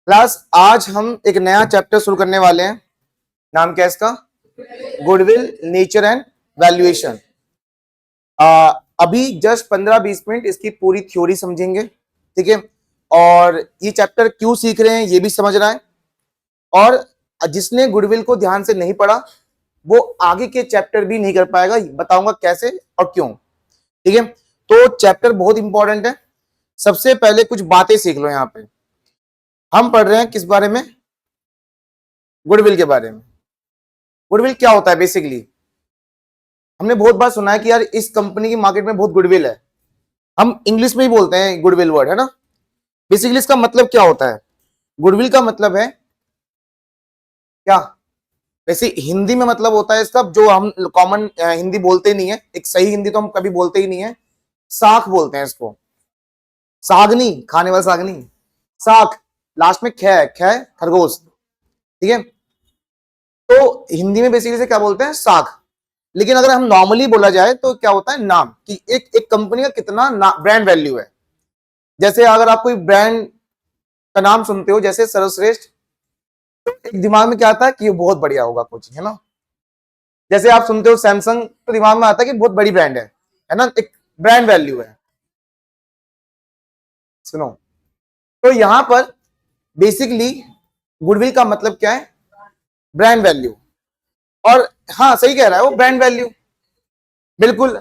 Class आज हम एक नया चैप्टर शुरू करने वाले हैं। नाम क्या है इसका? Goodwill, nature and valuation. अभी जस्ट 15-20 मिनट इसकी पूरी थ्योरी समझेंगे, ठीक है। और ये चैप्टर क्यों सीख रहे हैं ये भी समझना है। और जिसने गुडविल को ध्यान से नहीं पढ़ा वो आगे के चैप्टर भी नहीं कर पाएगा। बताऊंगा कैसे और क्यों, ठीक है। तो चैप्टर बहुत इंपॉर्टेंट है। सबसे पहले कुछ बातें सीख लो। यहां पे हम पढ़ रहे हैं किस बारे में? गुडविल के बारे में। गुडविल क्या होता है बेसिकली? हमने बहुत बार सुना है कि यार इस कंपनी की मार्केट में बहुत गुडविल है। हम इंग्लिश में ही बोलते हैं गुडविल वर्ड, है ना। बेसिकली इसका मतलब क्या होता है? गुडविल का मतलब है क्या? वैसे हिंदी में मतलब होता है इसका, जो हम कॉमन हिंदी बोलते नहीं है, एक सही हिंदी तो हम कभी बोलते ही नहीं है, साख बोलते हैं इसको। सागनी, खाने वाला सागनी, साख। लास्ट में ख, खरगोश, ठीक है। तो हिंदी में बेसिकली से क्या बोलते हैं? साख। लेकिन अगर हम नॉर्मली बोला जाए तो क्या होता है? नाम, कि एक कंपनी का कितना ब्रांड वैल्यू है। जैसे अगर आप कोई ब्रांड का नाम सुनते हो जैसे सर्वश्रेष्ठ, तो एक दिमाग में क्या आता है कि ये बहुत बढ़िया होगा कुछ, है ना। जैसे आप सुनते हो सैमसंग तो दिमाग में आता है कि बहुत बड़ी ब्रांड है ना, एक ब्रांड वैल्यू है। सुनो, तो यहां पर बेसिकली गुडविल का मतलब क्या है? Brand value. और हाँ, सही कह रहा है वो, ब्रांड वैल्यू बिल्कुल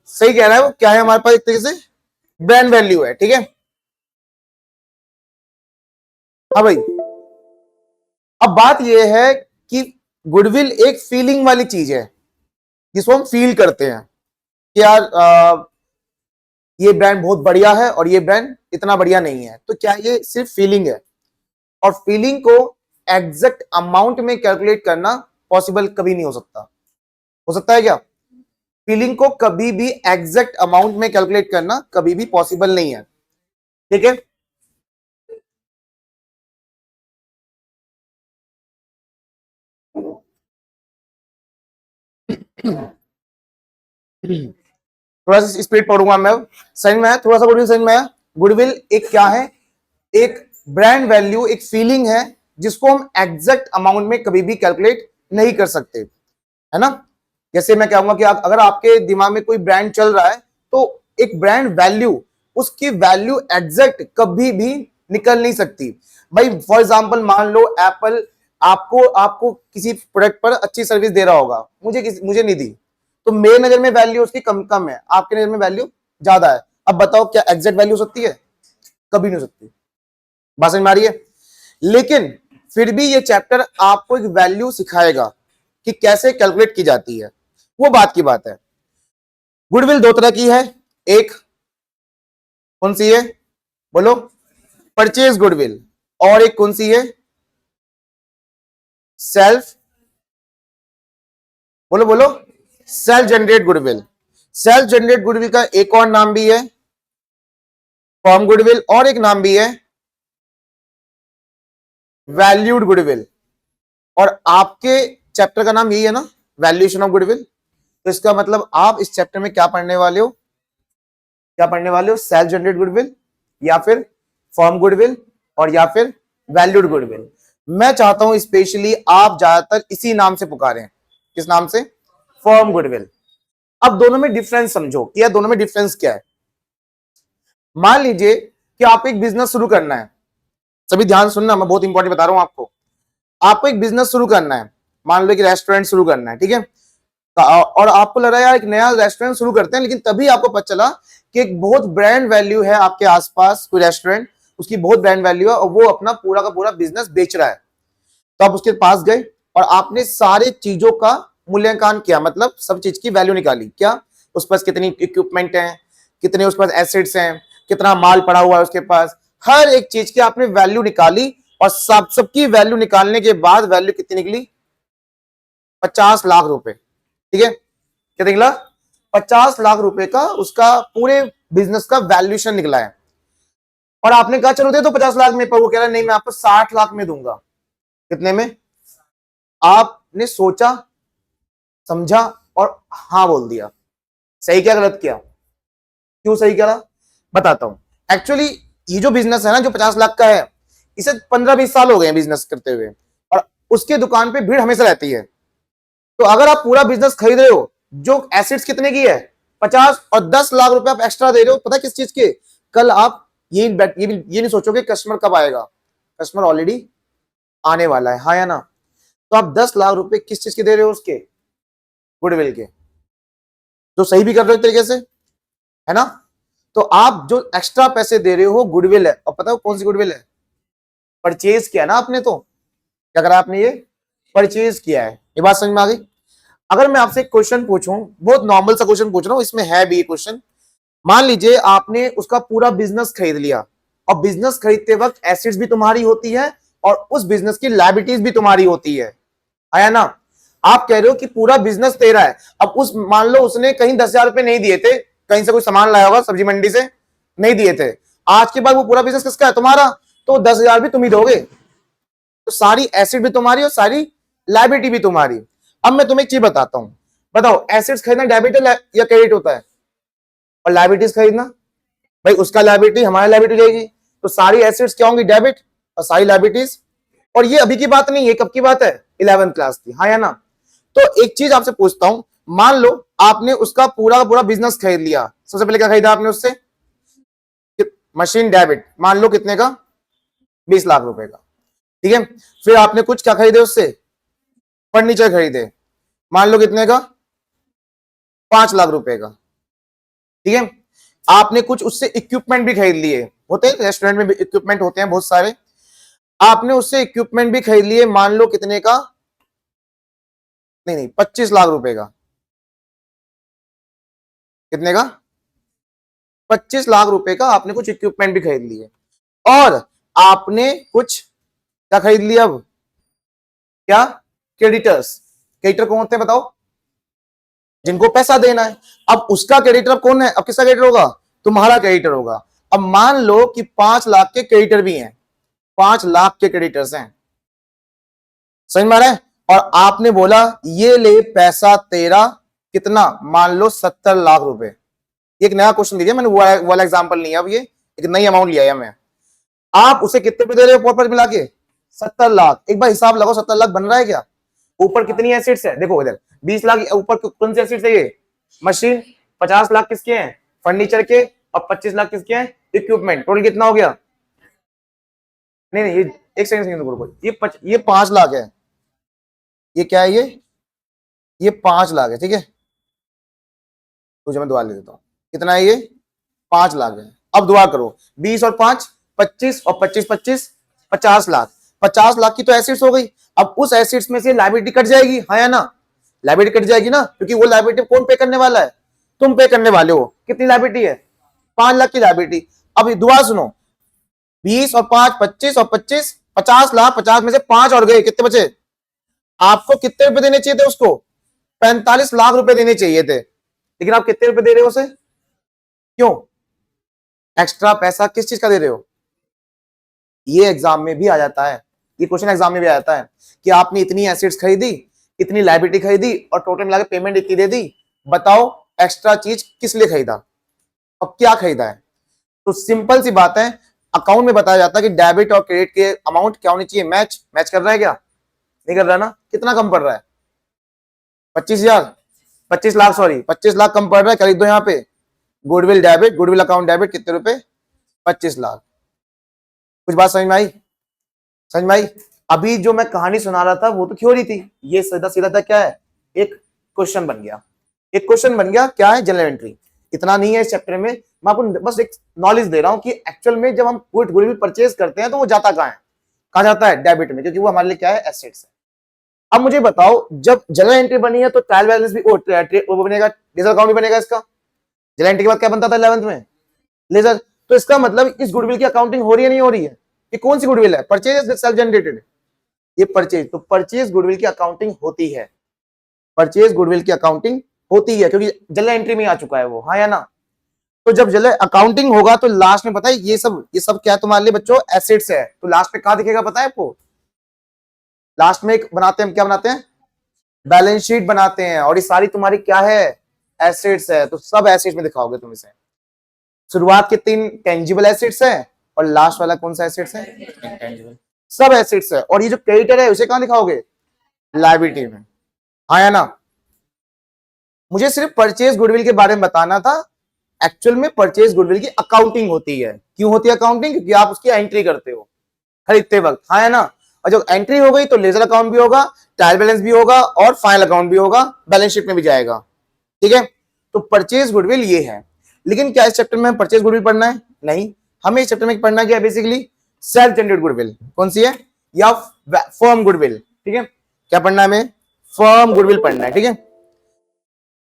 सही कह रहा है वो। क्या है हमारे पास? एक तरीके से ब्रांड वैल्यू है, ठीक है। हाँ भाई, अब बात यह है कि गुडविल एक फीलिंग वाली चीज है जिसको हम फील करते हैं कि यार ये ब्रांड बहुत बढ़िया है और ये ब्रांड इतना बढ़िया नहीं है। तो क्या ये सिर्फ फीलिंग है? और फीलिंग को एग्जैक्ट अमाउंट में कैलकुलेट करना पॉसिबल कभी नहीं हो सकता। हो सकता है क्या? फीलिंग को कभी भी एग्जैक्ट अमाउंट में कैलकुलेट करना कभी भी पॉसिबल नहीं है, ठीक है। थोड़ा सा स्पीड पढ़ूंगा मैं। समझ में आया? थोड़ा सा गुडविल समझ में आया? गुडविल एक क्या है? एक ब्रांड वैल्यू, एक फीलिंग है जिसको हम एग्जैक्ट अमाउंट में कभी भी कैलकुलेट नहीं कर सकते, है ना। जैसे मैं कहूंगा कि अगर आपके दिमाग में कोई ब्रांड चल रहा है तो एक ब्रांड वैल्यू, उसकी वैल्यू एग्जैक्ट कभी भी निकल नहीं सकती भाई। फॉर एग्जांपल मान लो एप्पल आपको आपको किसी प्रोडक्ट पर अच्छी सर्विस दे रहा होगा, मुझे नहीं दी, तो मेरे नजर में वैल्यू उसकी कम कम है, आपके नजर में वैल्यू ज्यादा है। अब बताओ क्या एग्जैक्ट वैल्यू हो सकती है? कभी नहीं हो सकती। बात समझ में आ रही है? लेकिन फिर भी ये चैप्टर आपको एक वैल्यू सिखाएगा कि कैसे कैलकुलेट की जाती है। वो बात की बात है। गुडविल दो तरह की है। एक कौन सी है? बोलो। Purchase goodwill. और एक कौन सी है? सेल्फ, बोलो बोलो, self generate goodwill. Self generate goodwill का एक और नाम भी है फॉर्म गुडविल, और एक नाम भी है वैल्यूड गुडविल। और आपके चैप्टर का नाम यही है ना, वैल्यूएशन ऑफ गुडविल। तो इसका मतलब आप इस चैप्टर में क्या पढ़ने वाले हो? क्या पढ़ने वाले हो? सेल्फ जनरेट गुडविल, या फिर फॉर्म गुडविल, और या फिर वैल्यूड गुडविल। मैं चाहता हूं स्पेशली आप ज्यादातर इसी नाम से पुकारें। किस नाम से? Form goodwill. अब दोनों में डिफरेंस समझो कि यार दोनों में डिफरेंस क्या है। मान लीजिए कि आपको एक बिजनेस शुरू करना है। सभी ध्यान सुनना, मैं बहुत इंपॉर्टेंट बता रहा हूं आपको। आपको एक बिजनेस शुरू करना है, मान लो कि रेस्टोरेंट शुरू करना है, ठीक है। और आपको लग रहा है यार एक नया रेस्टोरेंट शुरू करते हैं, लेकिन तभी आपको पता चला कि एक बहुत ब्रांड वैल्यू है आपके आसपास कोई रेस्टोरेंट, उसकी बहुत ब्रांड वैल्यू है और वो अपना पूरा का पूरा बिजनेस बेच रहा है। तो आप उसके पास गए और आपने सारे चीजों का मूल्यांकन किया, मतलब सब चीज की वैल्यू निकाली। क्या? उस पास कितनी इक्विपमेंट है, कितने उसके पास एसेट्स हैं, कितना माल पड़ा हुआ है उसके पास, हर एक चीज की आपने वैल्यू निकाली। और सबकी वैल्यू निकालने के बाद वैल्यू कितनी निकली? 50 लाख रुपए, ठीक है। क्या निकला? 50 लाख रुपए का उसका पूरे बिजनेस का वैल्यूएशन निकला है। और आपने कहा चलो दे दो 50 लाख में, पर वो कह रहा है नहीं मैं आपको 60 लाख में दूंगा। कितने में? आपने सोचा, समझा और हाँ बोल दिया। सही क्या गलत किया? क्यों सही करा? बताता हूं। एक्चुअली ये जो बिजनेस है ना, जो 50 लाख का है, इसे 15-20 साल हो गए हैं बिजनेस करते हुए, और उसके दुकान पे भीड़ हमेशा रहती है। तो अगर आप पूरा बिजनेस खरीद रहे हो, जो एसेट्स कितने की है 50 और 10 लाख रुपए आप एक्स्ट्रा दे रहे हो, पता है किस चीज के? कल आप ये नहीं सोचोगे कस्टमर कब आएगा, कस्टमर ऑलरेडी आने वाला है, हाँ या ना? तो आप 10 लाख रुपए किस चीज के दे रहे हो? उसके गुडविल के। तो सही भी कर रहे हो एक तरीके से, है ना? तो आप जो एक्स्ट्रा पैसे दे रहे हो गुडविल है, और पता है कौन सी गुडविल है? परचेज किया ना आपने, तो क्या करा आपने? ये परचेज किया है। ये बात समझ में आ गई? अगर मैं आपसे एक क्वेश्चन पूछूं, बहुत नॉर्मल सा क्वेश्चन पूछ रहा हूं, इसमें है भी ये क्वेश्चन। मान लीजिए आपने उसका पूरा बिजनेस खरीद लिया, और बिजनेस खरीदते वक्त एसेट्स भी तुम्हारी होती है और उस बिजनेस की लायबिलिटीज भी तुम्हारी होती है, आया ना? आप कह रहे हो कि पूरा बिजनेस तेरा है। अब उस मान लो उसने कहीं 10,000 रुपए नहीं दिए थे, कहीं से कोई सामान लाया होगा सब्जी मंडी से, नहीं दिए थे, आज के बाद वो पूरा बिजनेस किसका है? तुम्हारा। तो 10,000 भी तुम ही दोगे, तो सारी एसेट भी तुम्हारी और सारी लायबिलिटी भी तुम्हारी। अब मैं तुम्हें एक चीज बताता हूं, बताओ एसेट्स खरीदना डेबिट या क्रेडिट होता है? और लायबिलिटीज खरीदना, भाई उसका लायबिलिटी हमारी लायबिलिटी जाएगी, तो सारी एसेट्स क्या होंगी? डेबिट, और सारी लायबिलिटीज। और ये अभी की बात नहीं है, कब की बात है? 11th क्लास की, हाँ या ना? तो एक चीज आपसे पूछता हूं, मान लो आपने उसका पूरा पूरा बिजनेस खरीद लिया, सबसे पहले क्या खरीदा आपने उससे? मशीन, डेबिट, मान लो कितने का? 20 लाख रुपए का, ठीक है। फिर आपने कुछ क्या खरीदे उससे? फर्नीचर खरीदे, मान लो कितने का? 5 लाख रुपए का, ठीक है। आपने कुछ उससे इक्विपमेंट भी खरीद लिए, होते हैं रेस्टोरेंट में भी इक्विपमेंट होते हैं बहुत सारे, आपने उससे इक्विपमेंट भी खरीद लिए, मान लो कितने का? नहीं 25 लाख रुपए का। कितने का? 25 लाख रुपए का आपने कुछ इक्विपमेंट भी खरीद लिए, और आपने कुछ क्या खरीद लिया? अब क्या? क्रेडिटर्स। क्रेडिटर कौन होते हैं बताओ? जिनको पैसा देना है। अब उसका क्रेडिटर कौन है? अब किसका क्रेडिटर होगा? तुम्हारा क्रेडिटर होगा। अब मान लो कि 5 लाख के क्रेडिटर भी हैं, 5 लाख के क्रेडिटर्स हैं, समझ में आ रहा है? और आपने बोला ये ले पैसा तेरा, कितना? मान लो 70 लाख रुपए। एक नया क्वेश्चन दीजिए, मैंने वो वाला एग्जांपल नहीं है, अब ये एक नई अमाउंट लिया है मैं। आप उसे कितने पे दे रहे हो प्रॉपर मिला के? 70 लाख। एक बार हिसाब लगाओ 70 लाख बन रहा है क्या? ऊपर कितनी एसेट्स है देखो इधर, 20 लाख ऊपर कौन सी एसेट्स है? ये मशीन। 50 लाख किसके हैं? फर्नीचर के। और 25 लाख किसके हैं? इक्विपमेंट। टोटल कितना हो गया? नहीं ये एक सेकंड रुको, ये 5 लाख है, ये क्या है? ये 5 लाख है, ठीक है। तुझे मैं दुआ ले देता हूं, कितना है ये? 5 लाख है। अब दुआ करो, 20 और 5 25, और 25 25 50 लाख। 50 लाख की तो एसेट्स हो गई। अब उस एसेट्स में से लायबिलिटी कट जाएगी, हाँ या ना? लायबिलिटी कट जाएगी ना, क्योंकि वो लायबिलिटी कौन पे करने वाला है? तुम पे करने वाले हो। कितनी लायबिलिटी है? 5 लाख की लायबिलिटी। अब दुआ सुनो, 20 और 5 25, और 25 50 लाख, 50 में से 5 और गए, कितने बचे? आपको कितने रुपए देने चाहिए थे उसको? 45 लाख रुपए देने चाहिए थे, लेकिन आप कितने रुपए दे रहे हो उसे? क्यों? एक्स्ट्रा पैसा किस चीज का दे रहे हो? ये एग्जाम में भी आ जाता है, ये क्वेश्चन एग्जाम में भी आ जाता है कि आपने इतनी एसेट्स खरीदी, इतनी लायबिलिटी खरीदी, और टोटल मिला के पेमेंट इतनी दे दी, बताओ एक्स्ट्रा चीज किस लिए खरीदा और क्या खरीदा है? तो सिंपल सी बात है, अकाउंट में बताया जाता है कि डेबिट और क्रेडिट के अमाउंट क्या होनी चाहिए? मैच। मैच कर रहा है क्या? नहीं कर रहा ना? कितना कम पड़ रहा है? 25,000, 25 लाख, सॉरी 25 लाख कम पड़ रहा है, खरीद दो यहाँ पे। Goodwill debit, goodwill account debit, कितने रुपए? 25 लाख। कुछ बात समझ में आई? समझ में आई? अभी जो मैं कहानी सुना रहा था वो तो थ्योरी थी, ये सीधा सीधा था क्या है? एक क्वेश्चन बन गया। एक क्वेश्चन बन गया, क्या है? General entry. इतना नहीं है इस चैप्टर में, मैं आपको बस एक नॉलेज दे रहा हूं कि एक्चुअल में जब हम गुडविल परचेज करते हैं तो वो जाता कहां है? कहां जाता है? डेबिट में, क्योंकि वो हमारे लिए क्या है? एसेट्स है। अब मुझे बताओ, जब जनरल एंट्री बनी है तो ट्रायल बैलेंस भी वो बनेगा, लेजर अकाउंट भी बनेगा इसका। जनरल एंट्री के बाद क्या बनता था 11th में? लेजर। तो इसका मतलब इस गुडविल की अकाउंटिंग हो रही है नहीं हो रही है? ये कौन सी गुडविल है? परचेज, सेल्फ जनरेटेड, ये परचेज। तो परचेज गुडविल की अकाउंटिंग होती है, परचेज गुडविल की अकाउंटिंग होती है, क्योंकि जनरल एंट्री में आ चुका है वो, हाँ या ना? तो जब जनरल अकाउंटिंग होगा तो लास्ट में पता है ये सब क्या है तुम्हारे लिए बच्चों? एसेट्स है। तो लास्ट में कहां दिखेगा पता है आपको? लास्ट में एक बनाते हैं, क्या बनाते हैं? बैलेंस शीट बनाते हैं, और ये सारी तुम्हारी क्या है? एसेट्स है। तो सब एसेट्स में दिखाओगे तुम इसे। शुरुआत के 3 टेंजिबल एसेट्स है, और लास्ट वाला कौन सा एसेट्स है? इंटेंजिबल। सब एसेट्स है। और ये जो क्रेडिटर है उसे कहां दिखाओगे? लायबिलिटी में। हाँ या ना? मुझे सिर्फ परचेज गुडविल के बारे में बताना था। एक्चुअल में परचेज गुडविल की अकाउंटिंग होती है। क्यों होती है अकाउंटिंग? क्योंकि आप उसकी एंट्री करते हो खरीदते वक्त। हाँ है ना? और जब एंट्री हो गई तो लेजर अकाउंट भी होगा, ट्रायल बैलेंस भी होगा और फाइनल अकाउंट भी होगा, बैलेंस शीट में भी जाएगा। ठीक है? तो परचेज गुडविल ये है। लेकिन क्या इस चैप्टर में परचेज गुडविल पढ़ना है? नहीं, हमें इस चैप्टर में पढ़ना क्या है? Basically self generated goodwill. कौन सी है? या फर्म गुडविल। ठीक है? क्या पढ़ना है हमें? फर्म गुडविल पढ़ना है। ठीक है?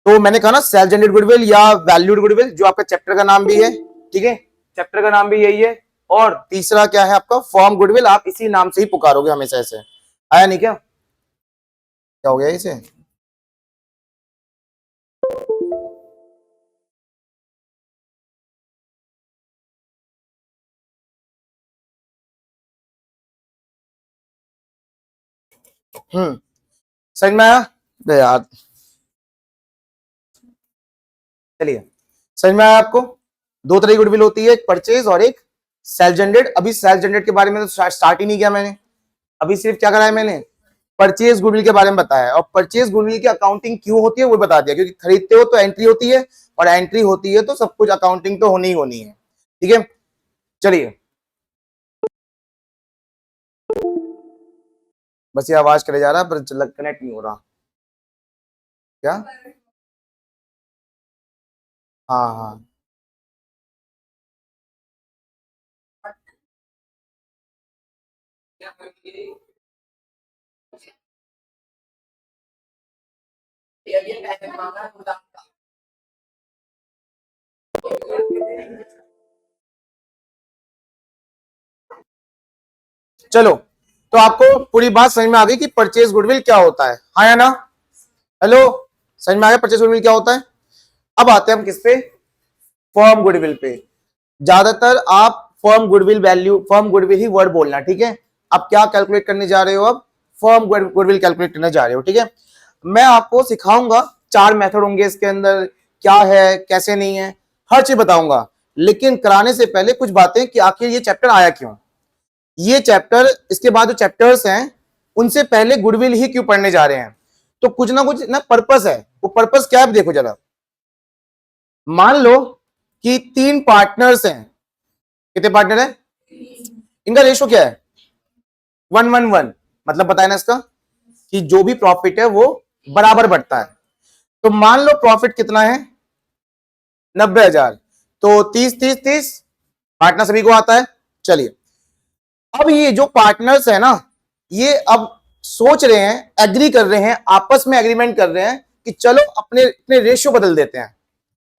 तो मैंने कहा ना सेल्फ जनरेटेड गुडविल या वैल्यूड गुडविल, जो आपका चैप्टर का नाम भी है। ठीक है? चैप्टर का नाम भी यही है। और तीसरा क्या है आपका? Firm goodwill. आप इसी नाम से ही पुकारोगे हमेशा। ऐसे आया नहीं क्या? क्या हो गया इसे? समझ में आया? यार चलिए, समझ में आया आपको? दो तरह की गुडविल होती है, एक परचेज और एक सेल्फ जनरेट। अभी सेल्फ जनरेट के बारे में तो स्टार्ट ही नहीं किया मैंने। अभी सिर्फ क्या करा है मैंने? परचेज गुडविल के बारे में बताया। और परचेज गुडविल की अकाउंटिंग क्यों होती है वो बता दिया। क्योंकि खरीदते हो तो एंट्री होती है, और एंट्री होती है तो सब कुछ अकाउंटिंग तो होनी ही होनी है। ठीक है? चलिए, बस ये आवाज करे जा रहा है पर कनेक्ट नहीं हो रहा। क्या? हाँ हाँ, चलो, तो आपको पूरी बात समझ में आ गई कि परचेज गुडविल क्या होता है। हाँ या ना? हेलो, समझ में आ गया परचेज गुडविल क्या होता है? अब आते हैं हम किस पे? फर्म गुडविल पे। ज्यादातर आप firm goodwill value, firm goodwill ही वर्ड बोलना। ठीक है? आप क्या कैलकुलेट करने जा रहे हो? अब फर्म गुडविल कैलकुलेट करने जा रहे हो। ठीक है? मैं आपको सिखाऊंगा, 4 मेथड होंगे इसके अंदर, क्या है कैसे नहीं है, हर चीज बताऊंगा। लेकिन कराने से पहले कुछ बातें कि आखिर ये चैप्टर आया क्यों। ये चैप्टर, इसके बाद जो चैप्टर्स हैं उनसे पहले गुडविल ही क्यों पढ़ने जा रहे हैं। तो कुछ ना कुछ ना पर्पस है। वो पर्पस क्या है देखो जरा। मान लो कि 3 पार्टनर्स हैं। कितने पार्टनर हैं? इनका रेशो क्या है? 1:1:1। मतलब बताया ना इसका कि जो भी प्रॉफिट है वो बराबर बढ़ता है। तो मान लो प्रॉफिट कितना है? 90,000। तो 30-30-30 पार्टनर सभी को आता है। चलिए, अब ये जो पार्टनर्स है ना, ये अब सोच रहे हैं, एग्री कर रहे हैं, आपस में एग्रीमेंट कर रहे हैं कि चलो अपने अपने रेशियो बदल देते हैं।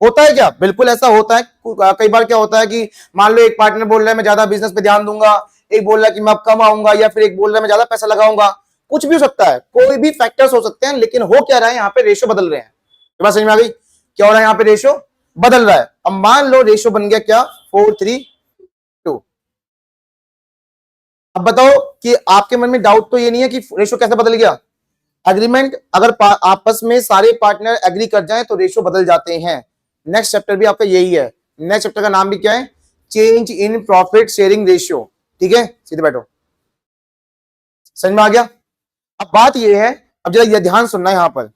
होता है क्या? बिल्कुल ऐसा होता है। कई बार क्या होता है कि मान लो एक पार्टनर बोल रहा है मैं ज्यादा बिजनेस पे ध्यान दूंगा, एक बोल रहा है कि मैं अब कम आऊंगा, या फिर एक बोल रहा है मैं ज्यादा पैसा लगाऊंगा। कुछ भी हो सकता है, कोई भी फैक्टर्स हो सकते हैं, लेकिन हो क्या रहा है यहाँ पे? रेशियो बदल रहे हैं। तो बात समझ में आ गई? क्या हो रहा है यहाँ पे? रेशियो बदल रहा है। अब मान लो रेशियो बन गया क्या? 4:3:2। अब बताओ कि आपके मन में डाउट तो ये नहीं है कि रेशियो कैसे बदल गया? एग्रीमेंट, अगर आपस में सारे पार्टनर एग्री कर जाएं तो रेशियो बदल जाते हैं। नेक्स्ट चैप्टर भी आपका यही है। नेक्स्ट चैप्टर का नाम भी क्या है? Change in profit sharing ratio. ठीक है? सीधे बैठो। समझ में आ गया? अब बात यह है, अब जरा ये ध्यान सुनना है यहां पर।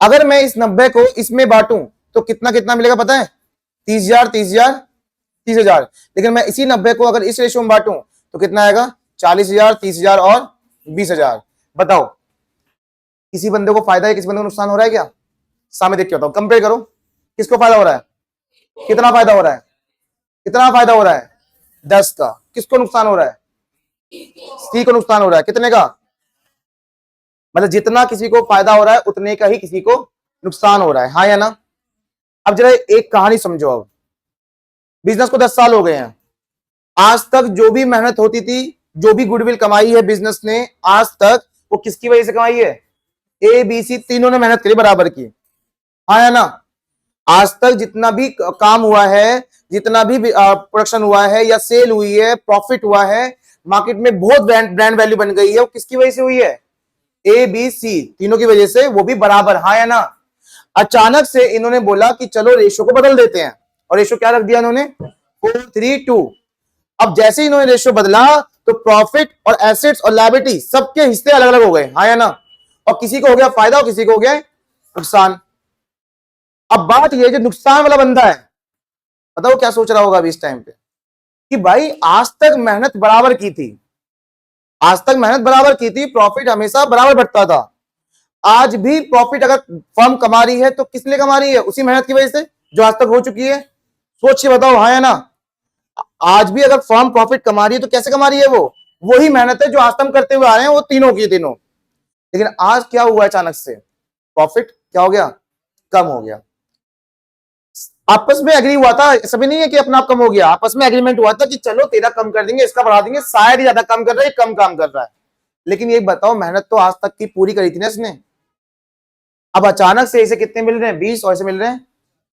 अगर मैं इस 90 को इसमें बांटूं तो कितना कितना मिलेगा पता है? 30,000 30,000 30,000। लेकिन मैं इसी 90 को अगर इस रेशियो में बांटूं तो कितना आएगा? 40,000 30,000 और 20,000। बताओ, किसी बंदे को फायदा है, किसी बंदे को नुकसान हो रहा है क्या? सामने देख के बताओ, कंपेयर करो। किसको फायदा हो रहा है? कितना फायदा हो रहा है? कितना फायदा हो रहा है? 10 का। किसको नुकसान हो रहा है? 30 को नुकसान हो रहा है। कितने का? मतलब जितना किसी को फायदा हो रहा है उतने का ही किसी को नुकसान हो रहा है। हाँ या ना? अब जरा एक कहानी समझो। अब बिजनेस को 10 साल हो गए हैं। आज तक जो भी मेहनत होती थी, जो भी गुडविल कमाई है बिजनेस ने आज तक, वो किसकी वजह से कमाई है? ए बी सी तीनों ने मेहनत करी बराबर की। हाँ या ना? आज तक जितना भी काम हुआ है, जितना भी प्रोडक्शन हुआ है या सेल हुई है, प्रॉफिट हुआ है, मार्केट में बहुत ब्रांड वैल्यू बन गई है, वो किसकी वजह से हुई है? ए बी सी तीनों की वजह से, वो भी बराबर। हाँ या ना? अचानक से इन्होंने बोला कि चलो रेशो को बदल देते हैं, और रेशो क्या रख दिया इन्होंने? 4:3:2। अब जैसे ही इन्होंने रेशियो बदला तो प्रॉफिट और एसेट्स और लायबिलिटी सबके हिस्से अलग अलग हो गए, हाँ या ना, और किसी को हो गया फायदा और किसी को हो गया नुकसान। अब बात यह जो नुकसान वाला बंदा है, बताओ क्या सोच रहा होगा अभी इस टाइम पे कि भाई आज तक मेहनत बराबर की थी, आज तक मेहनत बराबर की थी, प्रॉफिट हमेशा बराबर बढ़ता था, आज भी प्रॉफिट अगर फर्म कमा रही है तो किस लिए कमा रही है? उसी मेहनत की वजह से जो आज तक हो चुकी है। सोच के बताओ, हाँ या ना। आज भी अगर फर्म प्रॉफिट कमा रही है तो कैसे कमा रही है? वो वही मेहनत है जो आज तक हम करते हुए आ रहे हैं, वो तीनों की तीनों। लेकिन आज क्या हुआ अचानक से? प्रॉफिट क्या हो गया? कम हो गया। आपस में एग्री हुआ था, सभी नहीं है कि अपना आप कम हो गया, आपस में एग्रीमेंट हुआ था कि चलो तेरा कम कर देंगे, इसका बढ़ा देंगे, शायद ही ज्यादा कम कर रहा है, कम काम कर रहा है। लेकिन ये बताओ, मेहनत तो आज तक की पूरी करी थी ना इसने। अब अचानक से इसे कितने मिल रहे हैं? 20, और इसे मिल रहे हैं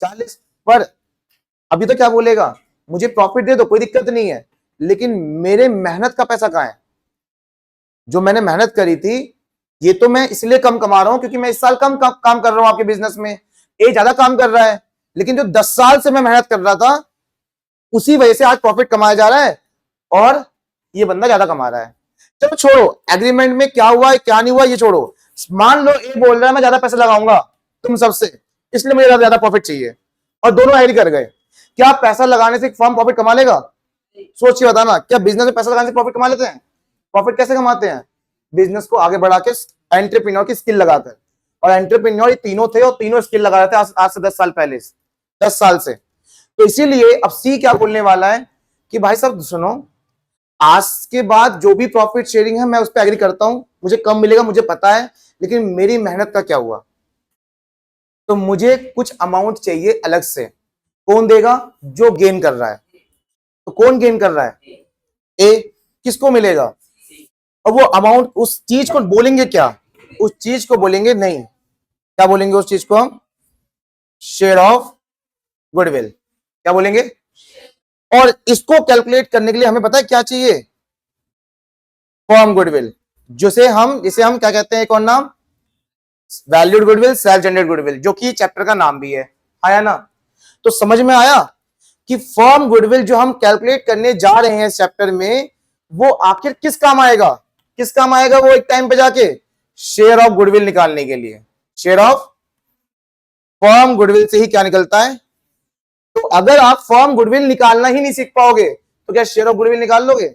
40। पर अभी तो क्या बोलेगा? मुझे प्रॉफिट दे दो, कोई दिक्कत नहीं है, लेकिन मेरे मेहनत का पैसा कहां है? जो मैंने मेहनत करी थी ये तो मैं इसलिए कम कमा रहा हूं क्योंकि मैं इस साल कम काम कर रहा हूं आपके बिजनेस में, ये ज्यादा काम कर रहा है। लेकिन जो 10 साल से मैं मेहनत कर रहा था उसी वजह से आज प्रॉफिट कमाया जा रहा है और ये बंदा ज्यादा कमा रहा है। चलो छोड़ो, एग्रीमेंट में क्या हुआ है क्या नहीं हुआ ये छोड़ो। मान लो ये बोल रहा है मैं ज्यादा पैसा लगाऊंगा तुम सबसे, इसलिए मुझे ज्यादा प्रॉफिट चाहिए, और दोनों एग्री कर गए। क्या पैसा लगाने से फर्म प्रॉफिट कमा लेगा? सोच के बताना, क्या बिजनेस में पैसा लगाने से प्रॉफिट कमा लेते हैं? प्रॉफिट कैसे कमाते हैं? बिजनेस को आगे बढ़ा के एंटरप्रेन्योर की स्किल लगाकर, और एंटरप्रेन्योर ये तीनों थे और तीनों स्किल लगा रहे थे आज से 10 साल पहले, 10 साल से। तो इसीलिए अब सी क्या बोलने वाला है कि भाई साहब सुनो, आज के बाद जो भी प्रॉफिट शेयरिंग है मैं उस पर एग्री करता हूं, मुझे कम मिलेगा मुझे पता है, लेकिन मेरी मेहनत का क्या हुआ? तो मुझे कुछ अमाउंट चाहिए अलग से। कौन देगा? जो गेन कर रहा है। तो कौन गेन कर रहा है? ए। किसको मिलेगा? और वो अमाउंट उस चीज को बोलेंगे क्या? उस चीज को बोलेंगे, नहीं क्या बोलेंगे उस चीज को हम? Share of goodwill. क्या बोलेंगे? और इसको कैलकुलेट करने के लिए हमें पता है क्या चाहिए? फर्म गुडविल, जिसे हम क्या कहते हैं, कौन नाम? Valued goodwill, self generated goodwill, जो कि चैप्टर का नाम भी है, आया ना। तो समझ में आया कि फर्म गुडविल जो हम कैलकुलेट करने जा रहे हैं इस चैप्टर में, वो आखिर किस काम आएगा? किस काम आएगा वो एक टाइम पे जाके? शेयर ऑफ गुडविल निकालने के लिए। शेयर ऑफ फर्म गुडविल से ही क्या निकलता है? तो अगर आप फर्म गुडविल निकालना ही नहीं सीख पाओगे तो क्या शेयर ऑफ गुडविल निकाल लोगे?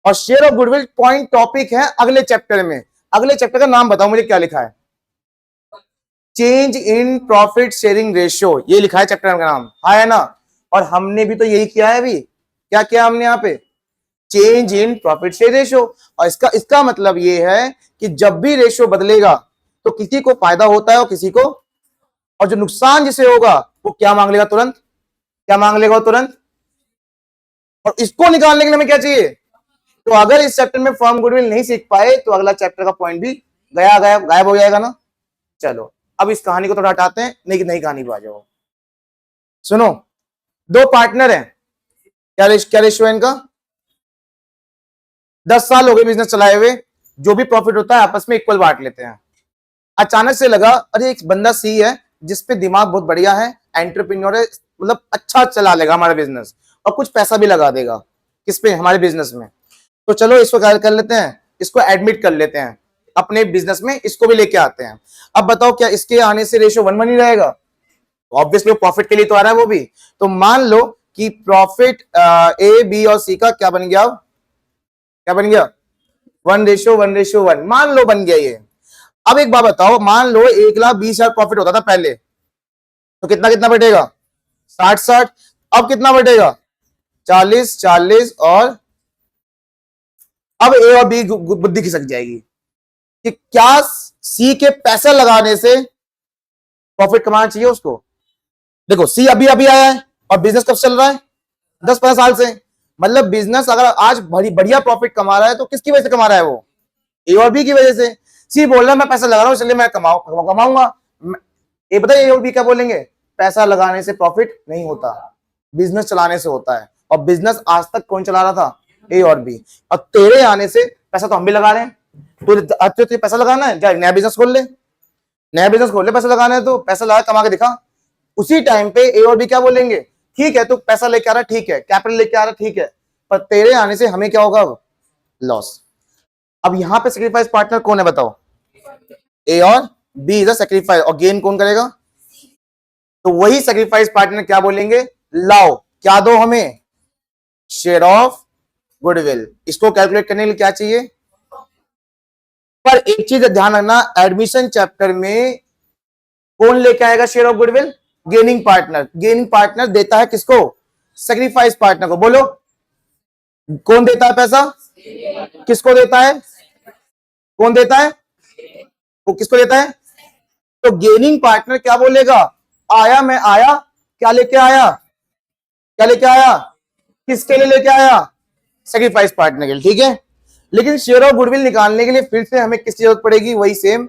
और share of goodwill point topic है अगले चैप्टर में। अगले चैप्टर का नाम बताओ मुझे, क्या लिखा है? Change in profit sharing ratio, ये लिखा है चैप्टर का नाम, है ना। और हमने भी तो यही किया है अभी। क्या किया हमने यहाँ पे? Change in profit share ratio. और इसका मतलब ये है कि जब भी रेशियो बदलेगा तो किसी को फायदा होता है और किसी को, और जो नुकसान जिसे होगा वो क्या मांग लेगा तुरंत? क्या मांग लेगा तुरंत? और इसको निकालने के लिए हमें क्या चाहिए? तो अगर इस चैप्टर में फर्म गुडविल नहीं सीख पाए तो अगला चैप्टर का पॉइंट भी गायब हो जाएगा ना। चलो अब इस कहानी को थोड़ा हटाते हैं, नई कहानी पे आ जाओ। सुनो, दो पार्टनर हैं, क्या रेशियो है इनका? 10 साल हो गए बिजनेस चलाए हुए, जो भी प्रॉफिट होता है आपस में इक्वल बांट लेते हैं। अचानक से लगा अरे एक बंदा सी है जिसपे दिमाग बहुत बढ़िया है, एंटरप्रेन्योर है, मतलब अच्छा चला लेगा हमारा बिजनेस और कुछ पैसा भी लगा देगा किस पे? हमारे बिजनेस में। तो चलो इसको कर लेते हैं, इसको एडमिट कर लेते हैं अपने बिजनेस में, इसको भी लेके आते हैं। अब बताओ क्या इसके आने से रेशियो 1:1 ही रहेगा? ऑब्वियसली प्रॉफिट के लिए तो आ रहा है वो भी। तो मान लो कि प्रॉफिट ए बी और सी का क्या बन गया? क्या बन गया? 1:1:1 मान लो बन गया ये। अब एक बात बताओ, मान लो 1,20,000 प्रॉफिट होता था पहले, तो कितना कितना बटेगा? 60-60। अब कितना बटेगा? 40-40। और अब ए और बी बुद्धि खिसक जाएगी कि क्या सी के पैसा लगाने से प्रॉफिट कमाना चाहिए उसको? देखो सी अभी अभी आया है और बिजनेस कब चल रहा है? 10-15 साल से। मतलब बिजनेस अगर आज बढ़िया प्रॉफिट कमा रहा है तो किसकी वजह से कमा रहा है? वो ए और बी की वजह से। सी बोल रहा है मैं पैसा लगा रहा हूं इसलिए मैं कमाऊंगा। ये बताइए ए और बी क्या बोलेंगे? पैसा लगाने से प्रॉफिट नहीं होता, बिजनेस चलाने से होता है। और बिजनेस आज तक कौन चला रहा था? ए और बी। और तेरे आने से पैसा तो हम भी लगा रहे हैं। तो पैसा लगाना है, जा नया बिजनेस खोल ले, नया बिजनेस खोल ले, पैसा लगाना है तो पैसा लगा कमा के दिखा। उसी टाइम पे ए और बी क्या बोलेंगे? ठीक है तू पैसा लेके आ रहा, ठीक है, कैपिटल लेके आ रहा, ठीक है, तेरे आने से हमें क्या होगा? लॉस। अब यहां पे सेक्रीफाइस पार्टनर कौन है बताओ? ए और बी इज अ सेक्रीफाइस, और गेन कौन करेगा? तो वही सेक्रीफाइस पार्टनर क्या बोलेंगे? लाओ क्या दो हमें? Share of goodwill. इसको कैलकुलेट करने के लिए क्या चाहिए? पर एक चीज ध्यान रखना, एडमिशन चैप्टर में कौन लेके आएगा share of goodwill? Gaining partner. Gaining partner देता है किसको? सेक्रीफाइस पार्टनर को। बोलो कौन देता है पैसा? किसको देता है? कौन देता है? वो किसको देता है? तो गेनिंग पार्टनर क्या बोलेगा? आया, मैं आया, क्या लेके आया? क्या लेके आया? किसके लिए लेके आया? सेक्रीफाइस पार्टनर के लिए, ठीक है। लेकिन शेयर ऑफ गुडविल निकालने के लिए फिर से हमें किसकी जरूरत पड़ेगी? वही सेम।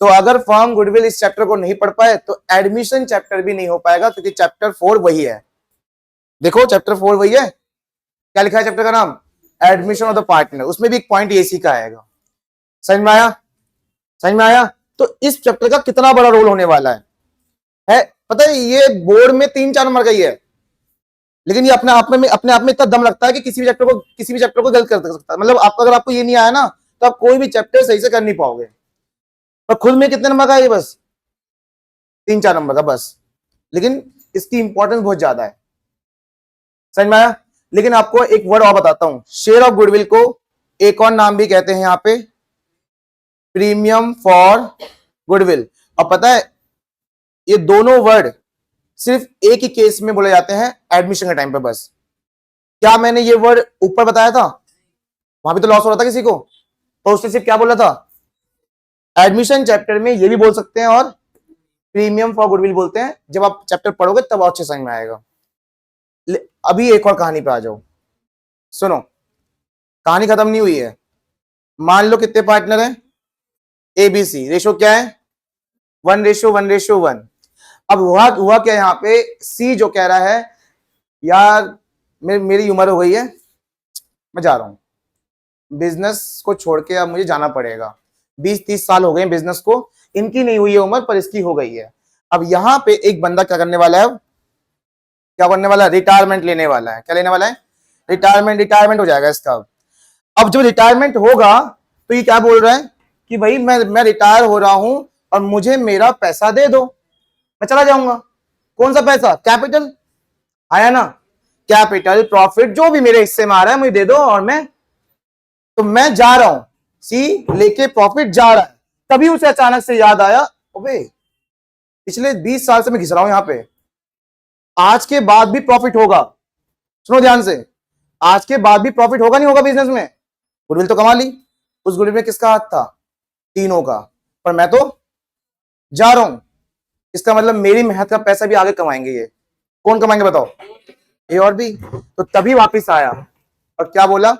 तो अगर फर्म गुडविल इस चैप्टर को नहीं पढ़ पाए तो एडमिशन चैप्टर भी नहीं हो पाएगा, क्योंकि चैप्टर 4 वही है। देखो चैप्टर 4 वही है। क्या लिखा है चैप्टर का नाम? Admission of the partner. उसमें भी एक पॉइंट एसी का आएगा। समझ में आया? समझ में आया? तो इस चैप्टर का कितना बड़ा रोल होने वाला है पता है? ये बोर्ड में 3-4 नंबर का ही है, लेकिन ये अपने आप में इतना दम लगता है कि किसी भी चैप्टर को गलत कर सकता है। मतलब आपको, अगर आपको ये नहीं आया ना, तो आप कोई भी चैप्टर सही से कर नहीं पाओगे। पर खुद में कितने नंबर का है ये? बस 3-4 नंबर का बस, लेकिन इसकी इंपॉर्टेंस बहुत ज्यादा है। समझ में आया? लेकिन आपको एक वर्ड और बताता हूं, शेयर ऑफ गुडविल को एक और नाम भी कहते हैं यहां पे, प्रीमियम फॉर गुडविल। और पता है ये दोनों वर्ड सिर्फ एक ही केस में बोले जाते हैं, एडमिशन के टाइम पे बस। क्या मैंने ये वर्ड ऊपर बताया था? वहां भी तो लॉस हो रहा था किसी को, तो उसने सिर्फ क्या बोला था? एडमिशन चैप्टर में ये भी बोल सकते हैं और प्रीमियम फॉर गुडविल बोलते हैं। जब आप चैप्टर पढ़ोगे तब अच्छे समझ में आएगा। अभी एक और कहानी पे आ जाओ। सुनो, कहानी खत्म नहीं हुई है। मान लो कितने पार्टनर हैं? एबीसी। रेशो क्या है? 1:1:1। अब हुआ क्या यहाँ पे? सी जो कह रहा है, यार मेरी उम्र हो गई है, मैं जा रहा हूं बिजनेस को छोड़ के, अब मुझे जाना पड़ेगा। 20-30 साल हो गए बिजनेस को, इनकी नहीं हुई है उम्र पर इसकी हो गई है। अब यहाँ पे एक बंदा क्या करने वाला है? क्या करने वाला है? रिटायरमेंट लेने वाला है। क्या लेने वाला है? रिटायरमेंट हो जाएगा इसका। अब जब रिटायरमेंट होगा तो ये क्या बोल रहा है कि भाई मैं रिटायर हो रहा हूं और मुझे मेरा पैसा दे दो, मैं चला जाऊंगा। कौन सा पैसा? कैपिटल आया ना, कैपिटल प्रॉफिट जो भी मेरे हिस्से में आ रहा है मुझे दे दो, और मैं जा रहा हूं। सी लेके प्रॉफिट जा रहा है, तभी उसे अचानक से याद आया, अबे पिछले 20 साल से मैं घिस रहा हूं यहां पे, आज के बाद भी प्रॉफिट होगा। सुनो ध्यान से, आज के बाद भी प्रॉफिट होगा नहीं होगा बिजनेस में? गुडविल तो कमा ली, उस गुडविल में किसका हाथ था? तीनों का। पर मैं तो जा रहा हूं, इसका मतलब मेरी मेहनत का पैसा भी आगे कमाएंगे। ये कौन कमाएंगे बताओ? ए और बी। तो तभी वापस आया और क्या बोला?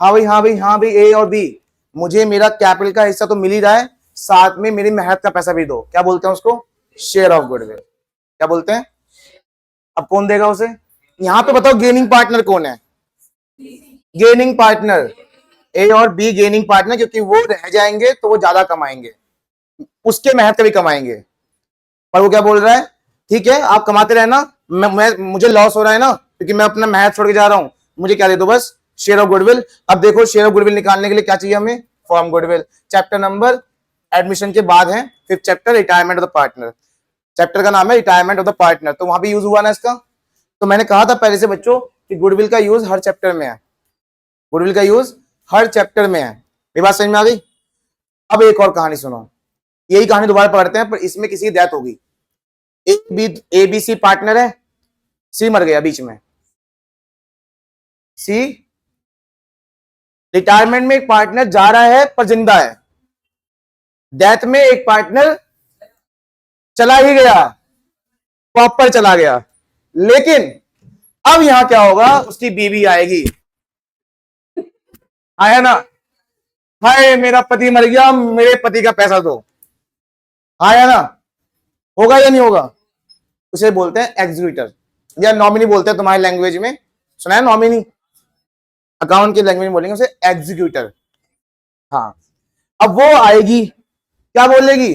हाँ भाई, हाँ भाई, हाँ भाई, ए और बी, मुझे मेरा कैपिटल का हिस्सा तो मिल ही रहा है, साथ में मेरी मेहनत का पैसा भी दो। क्या बोलते हैं उसको? Share of goodwill. क्या बोलते हैं? अब कौन देगा उसे? यहां पे बताओ गेनिंग पार्टनर कौन है? गेनिंग पार्टनर ए और बी गेनिंग पार्टनर, क्योंकि वो रह जाएंगे तो वो ज्यादा कमाएंगे, उसके मेहनत का भी कमाएंगे। पर वो क्या बोल रहा है? ठीक है आप कमाते रहना, मुझे लॉस हो रहा है ना, क्योंकि मैं अपना मेहनत छोड़ के जा रहा हूं, मुझे क्या दे दो? बस शेयर ऑफ गुडविल। अब देखो शेयर ऑफ गुडविल निकालने के लिए क्या चाहिए हमें? Form goodwill. Chapter number admission के बाद है 5th chapter, retirement of the partner. Chapter का नाम है रिटायरमेंट ऑफ द पार्टनर, तो वहां भी यूज हुआ ना इसका। तो मैंने कहा था पहले से बच्चों कि गुडविल का यूज हर चैप्टर में है, गुडविल का यूज हर चैप्टर में है। ये बात समझ में आ गई? अब एक और कहानी सुनो, यही कहानी दोबारा पढ़ते हैं, पर इसमें किसी की डेथ होगी। एबीसी पार्टनर है, सी मर गया बीच में। सी रिटायरमेंट में एक पार्टनर जा रहा है पर जिंदा है, डेथ में एक पार्टनर चला ही गया, प्रॉपर चला गया। लेकिन अब यहां क्या होगा? उसकी बीवी आएगी, आया ना, हाय मेरा पति मर गया, मेरे पति का पैसा दो, आया ना। होगा या नहीं होगा? उसे बोलते हैं एग्जीक्यूटर, या नॉमिनी बोलते हैं तुम्हारी लैंग्वेज में, सुना है नॉमिनी? अकाउंट की लैंग्वेज में बोलेंगे उसे एग्जीक्यूटर। हाँ, अब वो आएगी, क्या बोलेगी?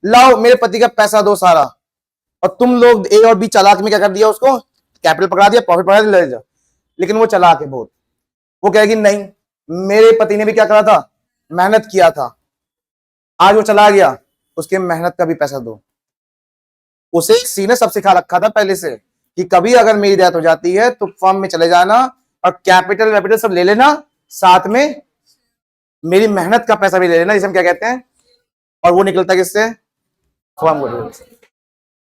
लाओ मेरे पति का पैसा दो सारा। और तुम लोग ए और बी चालाक में क्या कर दिया? उसको कैपिटल पकड़ा दिया, प्रॉफिट पकड़ा दिया, ले जाओ। लेकिन वो चला के बहुत, वो कहेगी नहीं मेरे पति ने भी क्या करा था, मेहनत किया था, आज वो चला गया, उसके मेहनत का भी पैसा दो। उसे किसी ने सब सिखा रखा था पहले से कि कभी अगर मेरी डेथ हो जाती है तो फर्म में चले जाना और कैपिटल सब ले लेना, साथ में मेरी मेहनत का पैसा भी ले लेना, जिसे हम क्या कहते हैं, और वो निकलता किससे, फर्म गुडविल से।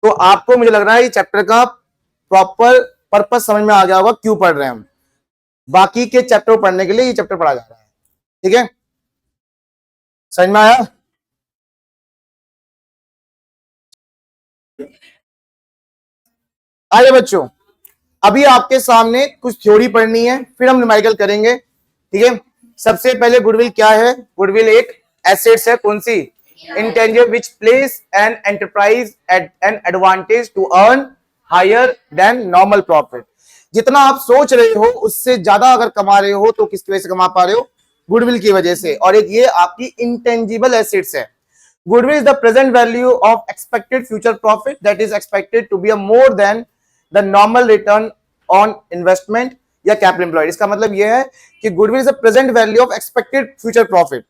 तो आपको मुझे लग रहा है ये चैप्टर का प्रॉपर पर्पस समझ में आ गया होगा क्यों पढ़ रहे हैं हम। बाकी के चैप्टर पढ़ने के लिए ये चैप्टर पढ़ा जा रहा है, ठीक है, समझ में आया। आइए बच्चों, अभी आपके सामने कुछ थ्योरी पढ़नी है, फिर हम न्यूमेरिकल करेंगे, ठीक है। सबसे पहले गुडविल क्या है, गुडविल एक एसेट्स है, कौन सी, intangible which place an enterprise at an advantage to earn higher than normal profit. जितना आप सोच रहे हो उससे ज्यादा अगर कमा रहे हो तो किसकी वजह से कमा पा रहे हो, गुडविल की वजह से। और एक ये आपकी इंटेंजिबल एसेट्स है। Goodwill is the present value of expected future profit that is expected to be a more than the normal return on investment या capital employed। इसका मतलब यह है कि Goodwill is the present value of expected future profit।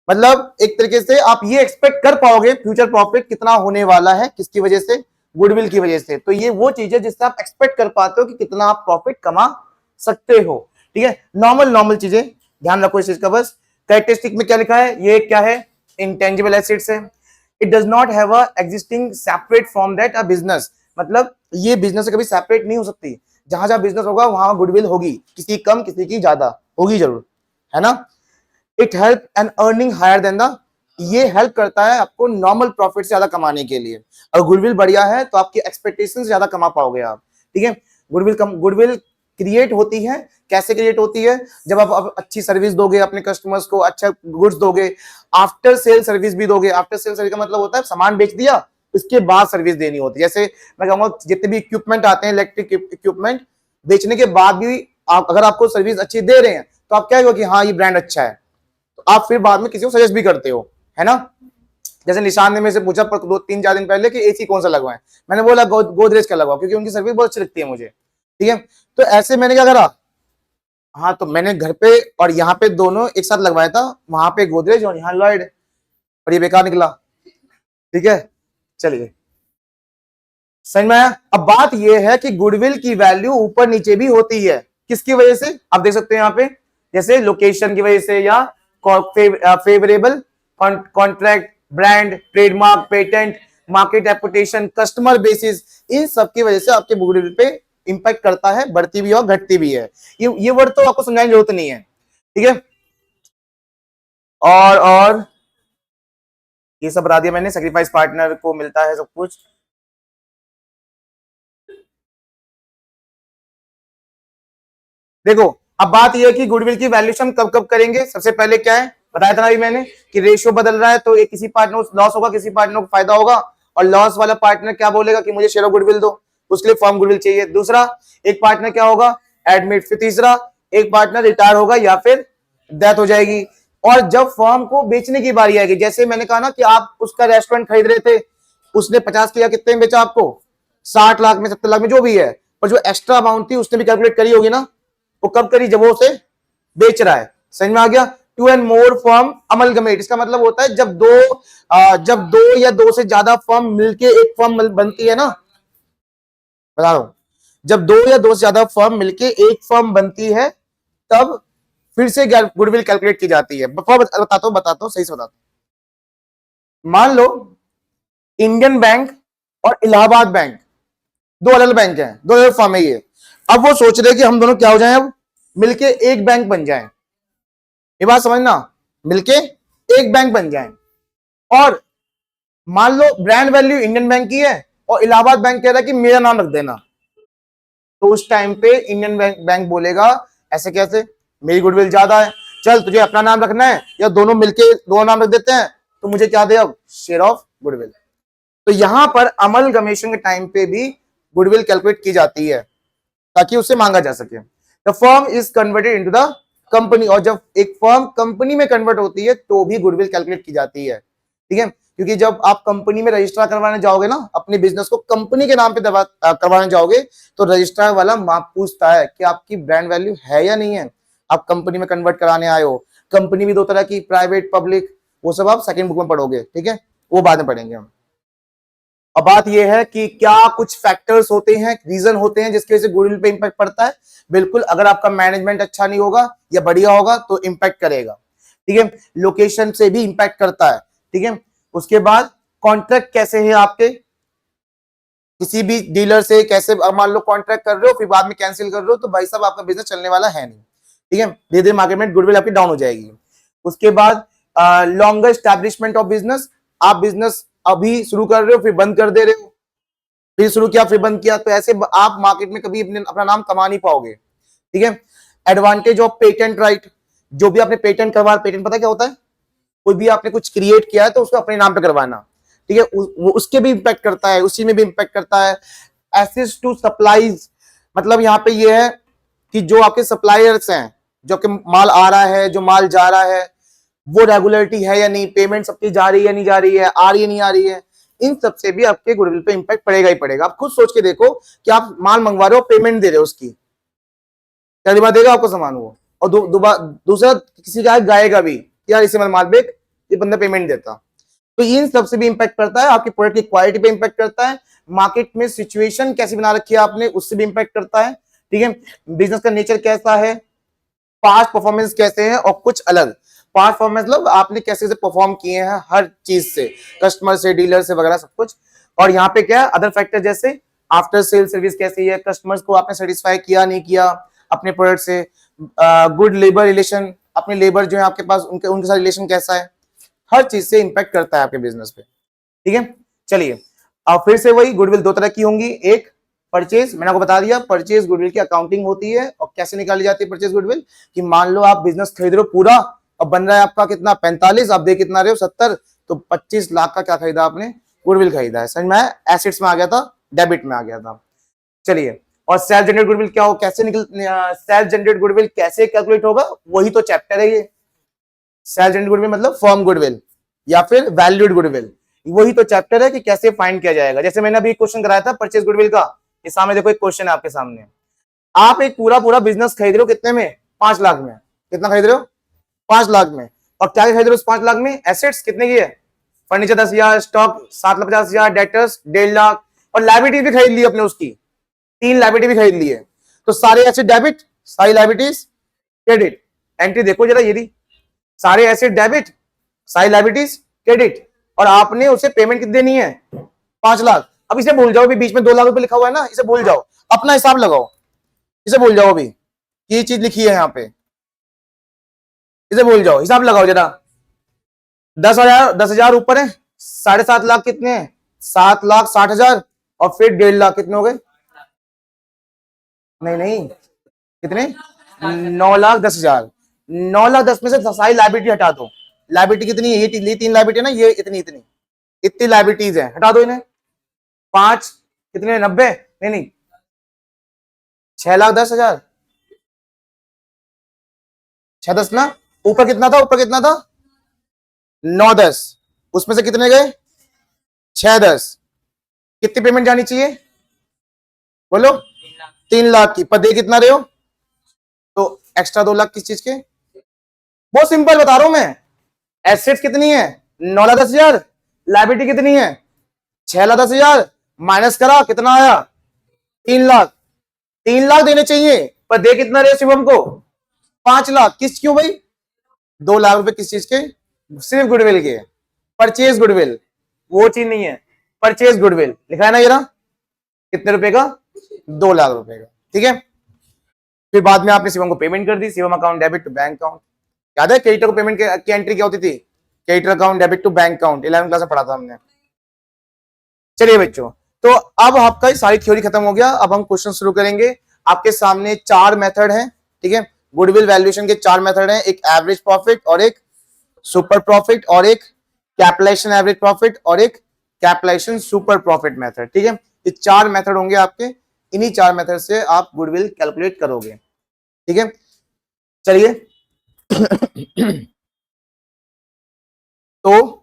मतलब एक तरीके से आप ये एक्सपेक्ट कर पाओगे फ्यूचर प्रॉफिट कितना होने वाला है, किसकी वजह से, गुडविल की वजह से। तो ये वो चीज है जिससे आप एक्सपेक्ट कर पाते हो कि कितना आप प्रॉफिट कमा सकते हो, ठीक है। नॉर्मल चीजें ध्यान रखो इस चीज का बस। कैरेक्टरिस्टिक में क्या लिखा है, ये क्या है, इंटेंजिबल एसेट्स है। It does not have a existing separate from that a business, मतलब ये बिजनेस से कभी सेपरेट नहीं हो सकती। जहां जहां बिजनेस होगा वहां गुडविल होगी, किसी कम किसी की ज्यादा होगी जरूर, है ना। It help an earning higher than the, ये हेल्प करता है आपको नॉर्मल प्रॉफिट से ज्यादा कमाने के लिए। और गुडविल बढ़िया है तो आपकी एक्सपेक्टेशन से ज्यादा कमा पाओगे आप, ठीक है। गुडविल क्रिएट होती है, कैसे क्रिएट होती है, जब आप अच्छी सर्विस दोगे अपने कस्टमर्स को, अच्छा गुड्स दोगे, आफ्टर सेल सर्विस भी दोगे। आफ्टर सेल सर्विस का मतलब होता है सामान बेच दिया उसके बाद सर्विस देनी होती है। जैसे मैं कहूंगा जितने भी इक्विपमेंट आते हैं, इलेक्ट्रिक इक्विपमेंट, बेचने के बाद भी आप अगर आपको सर्विस अच्छी दे रहे हैं तो आप क्या हो कि हाँ ये ब्रांड अच्छा है, तो आप फिर बाद में किसी को सजेस्ट भी करते हो, है ना। जैसे निशान ने मेरे से पूछा 2-3-4 दिन पहले कि एसी कौन सा लगवाएं, मैंने बोला गोदरेज का लगवाओ क्योंकि उनकी सर्विस बहुत अच्छी लगती है मुझे, ठीक है। तो ऐसे मैंने क्या करा, हाँ तो मैंने घर पे और यहाँ पे दोनों एक साथ लगवाया था, वहां पे गोदरेज और यहाँ लॉयड, और ये बेकार निकला, ठीक है। चलिए समझ में आया। अब बात ये है कि गुडविल की वैल्यू ऊपर नीचे भी होती है, किसकी वजह से, आप देख सकते हैं यहाँ पे, जैसे लोकेशन की वजह से या favourable contract, brand, trademark, patent, market reputation, customer basis, इन सब की वजह से आपके गुडविल पे इंपैक्ट करता है, बढ़ती भी है और घटती भी है। ये वर्ड तो आपको समझाने की जरूरत नहीं है, ठीक है। और ये सब बता दिया मैंने, सेक्रीफाइस पार्टनर को मिलता है सब कुछ। देखो अब बात यह है कि गुडविल की वैल्यूएशन कब कब करेंगे। सबसे पहले क्या है बताया था अभी मैंने कि रेशियो बदल रहा है, तो एक किसी पार्टनर को लॉस होगा, किसी पार्टनर को फायदा होगा, और लॉस वाला पार्टनर क्या बोलेगा कि मुझे शेयर ऑफ गुडविल दो, उसके लिए फर्म गुडविल चाहिए। दूसरा एक पार्टनर क्या होगा, एडमिट। फिर तीसरा एक पार्टनर रिटायर होगा या फिर डेथ हो जाएगी। और जब फर्म को बेचने की बारी आएगी, जैसे मैंने कहा ना कि आप उसका रेस्टोरेंट खरीद रहे थे, उसने 50 किया, कितने में बेचा आपको, 60 लाख में, 70 लाख में, जो भी है, और जो एक्स्ट्रा अमाउंट थी उसने भी कैलकुलेट करी होगी ना, वो कब करी, जब वो उसे बेच रहा है। समझ में आ गया। Two and more firm amalgamate, इसका मतलब होता है जब दो या दो से ज्यादा फर्म मिलके एक फर्म बनती है ना, बता रहा हूं, जब दो या दो से ज्यादा फर्म मिलके एक फर्म बनती है तब फिर से गुडविल कैलकुलेट की जाती है। बताता हूं सही से बताता हूं। मान लो इंडियन बैंक और इलाहाबाद बैंक दो अलग बैंक हैं, दो अलग फर्म है ये। अब वो सोच रहे कि हम दोनों क्या हो जाएं, अब मिलके एक बैंक बन जाएं। ये बात समझना, मिलके एक बैंक बन जाएं। और मान लो ब्रांड वैल्यू इंडियन बैंक की है और इलाहाबाद बैंक कह रहा है कि मेरा नाम रख देना, तो उस टाइम पे इंडियन बैंक बोलेगा ऐसे कैसे, मेरी गुडविल ज्यादा है, चल तुझे अपना नाम रखना है या दोनों मिलके दो नाम रख देते हैं, तो मुझे क्या दे अब, शेयर ऑफ गुडविल। तो यहां पर अमलगमेशन के टाइम पे भी गुडविल कैलकुलेट की जाती है ताकि उससे मांगा जा सके। The firm is converted into the company, और जब एक फर्म कंपनी में कन्वर्ट होती है तो भी गुडविल कैलकुलेट की जाती है, ठीक है। क्योंकि जब आप कंपनी में रजिस्ट्रार करवाने जाओगे ना, अपने बिजनेस को कंपनी के नाम पे करवाने जाओगे, तो रजिस्ट्रार वाला माप पूछता है कि आपकी ब्रांड वैल्यू है या नहीं है। आप कंपनी में कन्वर्ट कराने आए हो, कंपनी भी दो तरह की, प्राइवेट पब्लिक, वो सब आप सेकंड बुक में पढ़ोगे, ठीक है, वो बाद में पढ़ेंगे हम। अब बात यह है कि क्या कुछ फैक्टर्स होते हैं, रीजन होते हैं जिसकी वजह से गुडविल पे इंपैक्ट पड़ता है। बिल्कुल, अगर आपका मैनेजमेंट अच्छा नहीं होगा या बढ़िया होगा तो इंपैक्ट करेगा, ठीक है। लोकेशन से भी इंपैक्ट करता है, ठीक है। उसके बाद कॉन्ट्रैक्ट कैसे है आपके, किसी भी डीलर से कैसे, मान लो कॉन्ट्रैक्ट कर रहे हो फिर बाद में कैंसिल कर रहे हो, तो भाई साहब आपका बिजनेस चलने वाला है नहीं, ठीक है। धीरे धीरे मार्केट में गुडविल आपकी डाउन हो जाएगी। उसके बाद लॉन्गर स्टैब्लिशमेंट ऑफ बिजनेस, आप बिजनेस अभी शुरू कर रहे हो फिर बंद कर दे रहे हो, फिर शुरू किया फिर बंद किया, तो ऐसे आप मार्केट में कभी अपना नाम कमा नहीं पाओगे, ठीक है। एडवांटेज ऑफ पेटेंट राइट, जो भी आपने पेटेंट करवा, पेटेंट पता क्या होता है, कोई भी आपने कुछ क्रिएट किया है तो उसको अपने नाम पे करवाना, ठीक है, वो उसके भी इंपैक्ट करता है, उसी में भी इंपैक्ट करता है। एक्सेस टू सप्लाईज, मतलब यहाँ पे ये है कि जो आपके सप्लायर्स हैं, जो आपके माल आ रहा है, जो माल जा रहा है, वो रेगुलरिटी है या नहीं, पेमेंट सबकी जा रही है नहीं जा रही है, आ रही है नहीं आ रही है, इन सब से भी आपके गुडविल पे इंपैक्ट पड़ेगा ही पड़ेगा। आप खुद सोच के देखो कि आप माल मंगवा रहे हो, पेमेंट दे रहे हो, उसकी पहली बार देगा आपको सामान वो, और दूसरा किसी का गाएगा भी, यार इसे मत माल बेच, ये बंदा पेमेंट देता। तो इन सब से भी इंपैक्ट करता है, आपकी प्रोडक्ट की क्वालिटी पे इंपैक्ट करता है, मार्केट में सिचुएशन कैसी बना रखी है आपने, उससे भी इंपैक्ट करता है, ठीक है। बिजनेस का नेचर कैसा है, पास्ट परफॉर्मेंस कैसे है, और कुछ अलग पास्ट परफॉर्मेंस मतलब आपने कैसे से परफॉर्म किए हैं हर चीज से, कस्टमर से, डीलर से वगैरह सब कुछ। और यहाँ पे क्या है, अदर फैक्टर जैसे आफ्टर सेल सर्विस कैसी है, कस्टमर्स को आपने सेटिस्फाई किया नहीं किया अपने प्रोडक्ट से, गुड लेबर रिलेशन, अपने लेबर जो है आपके पास, उनके साथ रिलेशन कैसा है, हर चीज से इंपैक्ट करता है आपके बिजनेस पे, ठीक है। चलिए, अब फिर से वही, गुडविल दो तरह की होंगी, एक परचेज, मैंने आपको बता दिया परचेज गुडविल की अकाउंटिंग होती है, और कैसे निकाली जाती है परचेज गुडविल, कि मान लो आप बिजनेस खरीद रहे हो पूरा, और बन रहा है आपका कितना 45, आप दे कितना रहे हो 70, तो 25 लाख का क्या खरीदा आपने, गुडविल खरीदा है, समझ में आया, एसेट्स में आ गया था, डेबिट में आ गया था। चलिए, और सेल्फ जनरेट गुडविल क्या हो, कैसे निकल, सेल्फ जनरेट गुडविल कैसे कैलकुलेट होगा, वही तो चैप्टर है ये। सेल्फ जनरेट गुडविल मतलब फर्म गुडविल या फिर वैल्यूड गुडविल, वही तो चैप्टर है कि कैसे फाइंड किया जाएगा। जैसे मैंने अभी क्वेश्चन कराया था परचेज गुडविल का, इस सामने देखो एक क्वेश्चन है आपके सामने, आप एक पूरा पूरा बिजनेस खरीद रहे हो कितने में, 5 लाख में, कितना खरीद रहे हो 5 लाख में, और क्या खरीद रहे हो उस 5 लाख में, एसेट्स कितने की है, फर्नीचर 10,000, स्टॉक 7,50,000, डेटर्स 1.5 लाख, और लाइबिलिटी भी खरीद ली अपने, उसकी 3 लाइबिलिटी भी खरीद ली है, तो सारे एसेट डेबिट, सारी लाइबिलिटीज क्रेडिट। एंट्री देखो जरा, ये सारे एसेट डेबिट, सारी लाइबिलिटीज क्रेडिट, और आपने उसे पेमेंट कितनी देनी है 5 लाख। अब इसे भूल जाओ, भी बीच में 2 लाख रुपए लिखा हुआ है ना, इसे भूल जाओ, अपना हिसाब लगाओ, इसे भूल जाओ, अभी ये चीज लिखी है यहाँ पे, इसे भूल जाओ, हिसाब लगाओ जरा, 10,000 ऊपर है, 7.5 लाख कितने हैं, 7,60,000, और फिर 1.5 लाख कितने हो गए, नहीं नहीं कितने, 9,10,000, 9,10,000 में से सारी लाइबिलिटी हटा दो, लाइबिलिटी कितनी है, ये 3 लाइबिलिटी है ना, ये इतनी लाइबिलिटीज है, हटा दो इन्हें, 5 कितने 90, नहीं 6,10,000, 6-10 ना, ऊपर कितना था 9-10, उसमें से कितने गए 6-10, कितनी पेमेंट जानी चाहिए बोलो, 3 लाख की, पर दे कितना रहे हो, तो एक्स्ट्रा 2 लाख किस चीज के, बहुत सिंपल बता रहा हूं मैं, एसेट्स कितनी है 9,10,000, लाइबिलिटी कितनी है 6,10,000, माइनस करा कितना आया 3 लाख, 3 लाख देने चाहिए, पर दे कितना रहे शिवम को 5 लाख, किस क्यों भाई, 2 लाख रुपए किस चीज के, सिर्फ गुडविल के, परचेज गुडविल, वो चीज नहीं है, परचेज गुडविल लिखा है ना, ये ना कितने रुपए का 2 लाख रुपए का, ठीक है। फिर बाद में आपने शिवम को पेमेंट कर दी, Shivam account debit to bank account, याद है क्रेडिटर को पेमेंट की एंट्री क्या होती थी, creditor account debit to bank account, 11वीं क्लास में पढ़ा था हमने। चलिए बच्चों, तो अब आपका सारी थ्योरी खत्म हो गया, अब हम क्वेश्चन शुरू करेंगे। आपके सामने 4 मेथड हैं, ठीक है, गुडविल वैल्यूएशन के 4 मेथड हैं, एक एवरेज प्रॉफिट, और एक सुपर प्रॉफिट, और एक कैपिटलाइजेशन एवरेज प्रॉफिट, और एक कैपिटलाइजेशन सुपर प्रॉफिट मेथड, ठीक है। ये 4 मेथड होंगे आपके, इन्हीं 4 मेथड से आप गुडविल कैलकुलेट करोगे, ठीक है। चलिए तो